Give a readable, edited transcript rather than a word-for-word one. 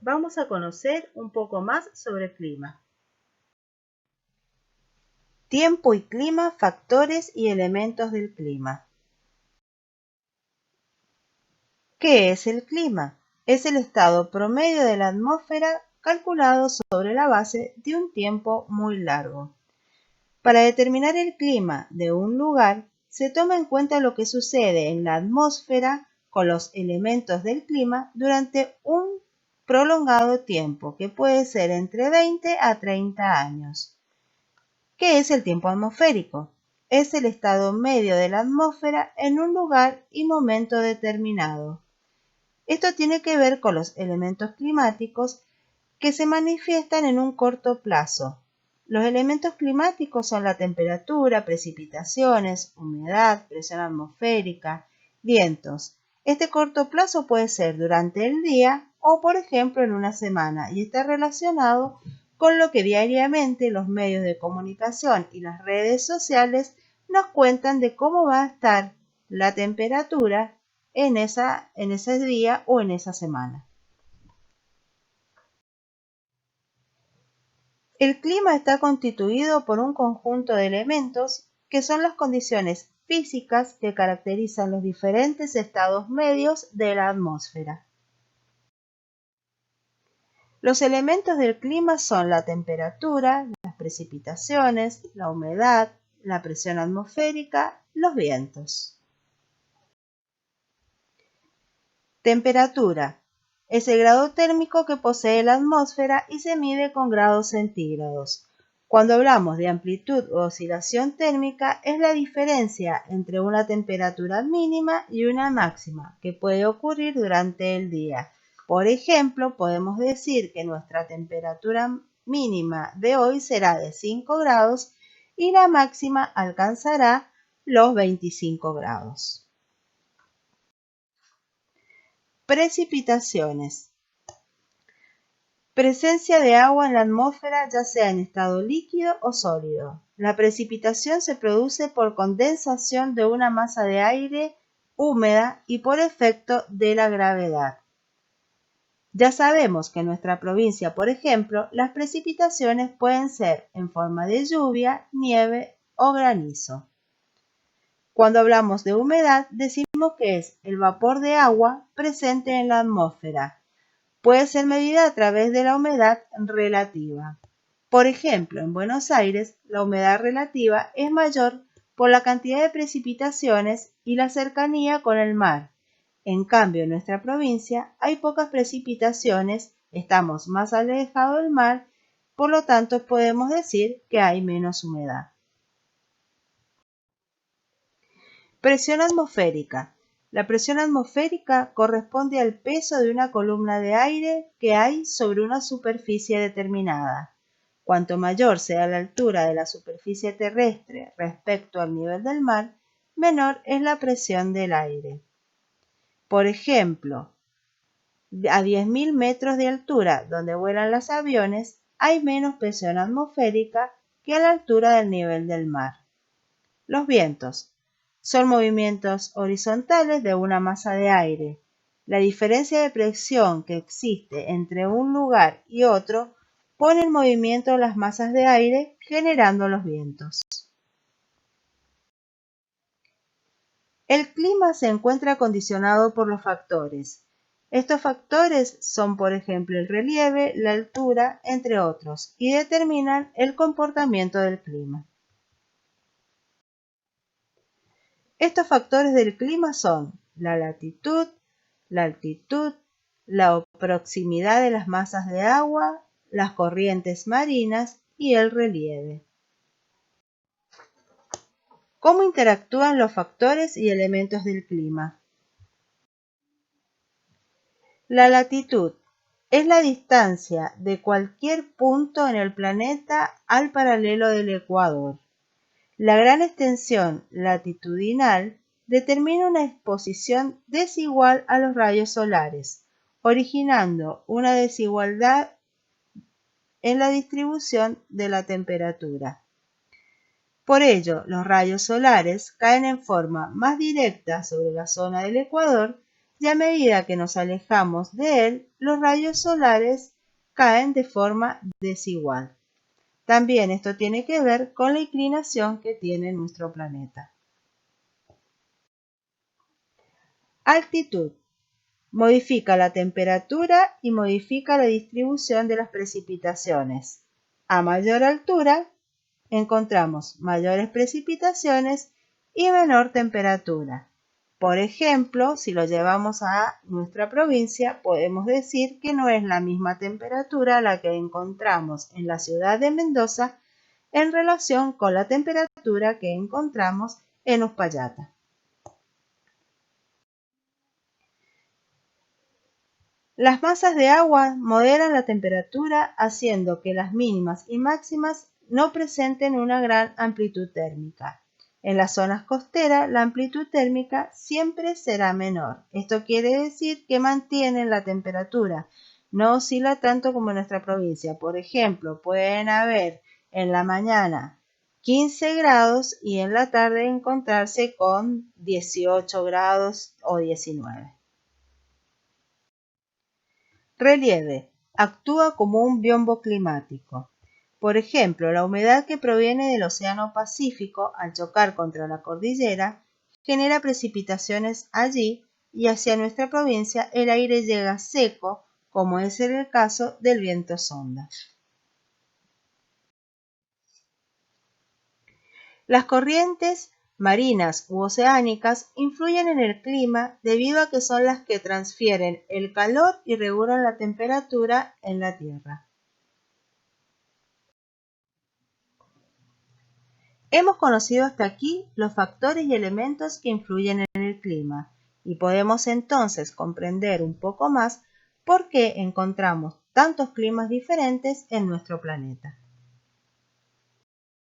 vamos a conocer un poco más sobre el clima. Tiempo y clima, factores y elementos del clima. ¿Qué es el clima? Es el estado promedio de la atmósfera calculado sobre la base de un tiempo muy largo. Para determinar el clima de un lugar, se toma en cuenta lo que sucede en la atmósfera con los elementos del clima durante un prolongado tiempo, que puede ser entre 20 a 30 años. ¿Qué es el tiempo atmosférico? Es el estado medio de la atmósfera en un lugar y momento determinado. Esto tiene que ver con los elementos climáticos que se manifiestan en un corto plazo. Los elementos climáticos son la temperatura, precipitaciones, humedad, presión atmosférica, vientos. Este corto plazo puede ser durante el día o, por ejemplo, en una semana y está relacionado con lo que diariamente los medios de comunicación y las redes sociales nos cuentan de cómo va a estar la temperatura en ese día o en esa semana. El clima está constituido por un conjunto de elementos que son las condiciones físicas que caracterizan los diferentes estados medios de la atmósfera. Los elementos del clima son la temperatura, las precipitaciones, la humedad, la presión atmosférica, los vientos. Temperatura. Es el grado térmico que posee la atmósfera y se mide con grados centígrados. Cuando hablamos de amplitud o oscilación térmica, es la diferencia entre una temperatura mínima y una máxima que puede ocurrir durante el día. Por ejemplo, podemos decir que nuestra temperatura mínima de hoy será de 5 grados y la máxima alcanzará los 25 grados. Precipitaciones. Presencia de agua en la atmósfera, ya sea en estado líquido o sólido. La precipitación se produce por condensación de una masa de aire húmeda y por efecto de la gravedad. Ya sabemos que en nuestra provincia, por ejemplo, las precipitaciones pueden ser en forma de lluvia, nieve o granizo. Cuando hablamos de humedad, decimos que es el vapor de agua presente en la atmósfera. Puede ser medida a través de la humedad relativa. Por ejemplo, en Buenos Aires, la humedad relativa es mayor por la cantidad de precipitaciones y la cercanía con el mar. En cambio, en nuestra provincia hay pocas precipitaciones, estamos más alejados del mar, por lo tanto podemos decir que hay menos humedad. Presión atmosférica. La presión atmosférica corresponde al peso de una columna de aire que hay sobre una superficie determinada. Cuanto mayor sea la altura de la superficie terrestre respecto al nivel del mar, menor es la presión del aire. Por ejemplo, a 10.000 metros de altura, donde vuelan los aviones, hay menos presión atmosférica que a la altura del nivel del mar. Los vientos. Son movimientos horizontales de una masa de aire. La diferencia de presión que existe entre un lugar y otro pone en movimiento las masas de aire, generando los vientos. El clima se encuentra condicionado por los factores. Estos factores son, por ejemplo, el relieve, la altura, entre otros, y determinan el comportamiento del clima. Estos factores del clima son la latitud, la altitud, la proximidad de las masas de agua, las corrientes marinas y el relieve. ¿Cómo interactúan los factores y elementos del clima? La latitud es la distancia de cualquier punto en el planeta al paralelo del ecuador. La gran extensión latitudinal determina una exposición desigual a los rayos solares, originando una desigualdad en la distribución de la temperatura. Por ello, los rayos solares caen en forma más directa sobre la zona del ecuador, y a medida que nos alejamos de él, los rayos solares caen de forma desigual. También esto tiene que ver con la inclinación que tiene nuestro planeta. Altitud. Modifica la temperatura y modifica la distribución de las precipitaciones. A mayor altura, encontramos mayores precipitaciones y menor temperatura. Por ejemplo, si lo llevamos a nuestra provincia, podemos decir que no es la misma temperatura la que encontramos en la ciudad de Mendoza en relación con la temperatura que encontramos en Uspallata. Las masas de agua moderan la temperatura haciendo que las mínimas y máximas no presenten una gran amplitud térmica. En las zonas costeras, la amplitud térmica siempre será menor. Esto quiere decir que mantienen la temperatura, no oscila tanto como en nuestra provincia. Por ejemplo, pueden haber en la mañana 15 grados y en la tarde encontrarse con 18 grados o 19. Relieve. Actúa como un biombo climático. Por ejemplo, la humedad que proviene del Océano Pacífico al chocar contra la cordillera genera precipitaciones allí y hacia nuestra provincia el aire llega seco, como es el caso del viento sonda. Las corrientes marinas u oceánicas influyen en el clima debido a que son las que transfieren el calor y regulan la temperatura en la Tierra. Hemos conocido hasta aquí los factores y elementos que influyen en el clima y podemos entonces comprender un poco más por qué encontramos tantos climas diferentes en nuestro planeta.